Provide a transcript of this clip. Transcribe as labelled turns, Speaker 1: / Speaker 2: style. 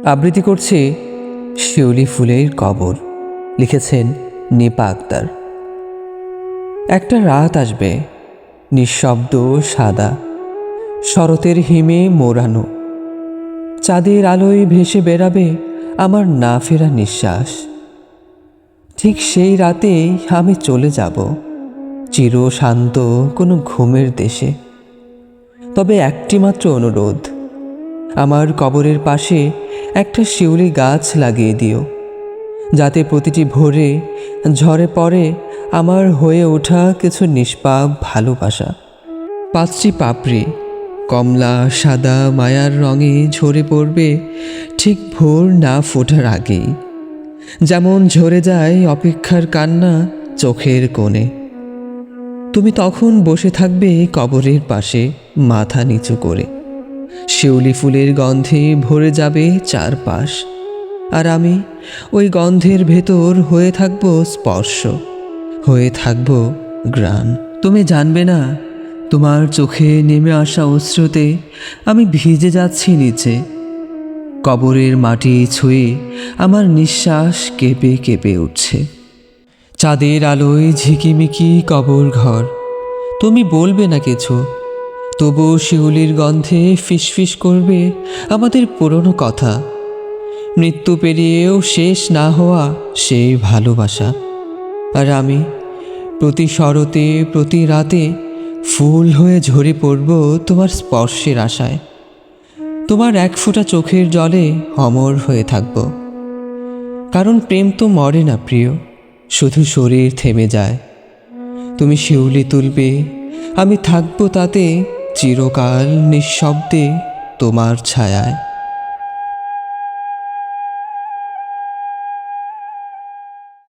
Speaker 1: আবৃত্তি করছে শিউলি ফুলের কবর। লিখেছেন নিপা আক্তার। একটা রাত আসবে, নিঃশব্দ, সাদা, শরতের হিমে মোড়ানো। চাঁদের আলোয় ভেসে বেড়াবে আমার না ফেরা নিঃশ্বাস। ঠিক সেই রাতেই আমি চলে যাব চির শান্ত কোনো ঘুমের দেশে। তবে একটি মাত্র অনুরোধ, আমার কবরের পাশে একটা শিউলি গাছ লাগিয়ে দিও, যাতে প্রতিটি ভোরে ঝরে পড়ে আমার হয়ে ওঠা কিছু নিষ্পাপ ভালোবাসা। 5টি পাপড়ি কমলা সাদা মায়ার রঙে ঝরে পড়বে ঠিক ভোর না ফোটার আগেই, যেমন ঝরে যায় অপেক্ষার কান্না চোখের কোণে। তুমি তখন বসে থাকবে কবরের পাশে মাথা নিচু করে। শিউলি ফুলের গন্ধে ভরে যাবে চারপাশ, আর আমি ওই গন্ধের ভেতর হয়ে থাকব স্পর্শ, হয়ে থাকব ঘ্রাণ। তুমি জানবে না, তোমার চোখে নেমে আসা অশ্রুতে আমি ভিজে যাচ্ছি নিচে। কবরের মাটি ছুঁয়ে আমার নিঃশ্বাস কেঁপে কেঁপে উঠছে। চাঁদের আলোয় ঝিকিমিকি কবর ঘর। তুমি বলবে না কিছু, তবু শিউলির গন্ধে ফিসফিস করবে আমাদের পুরনো কথা। মৃত্যু পেরিয়েও শেষ না হওয়া সেই ভালোবাসা। আর আমি প্রতি শরতে প্রতি রাতে ফুল হয়ে ঝরে পড়ব তোমার স্পর্শের আশায়। তোমার এক ফোঁটা চোখের জলে অমর হয়ে থাকব। কারণ প্রেম তো মরে না প্রিয়, শুধু শরীর থেমে যায়। তুমি শিউলি তুলবে, আমি থাকবো তাতে চিরকাল নিঃশব্দে তোমার ছায়ায়।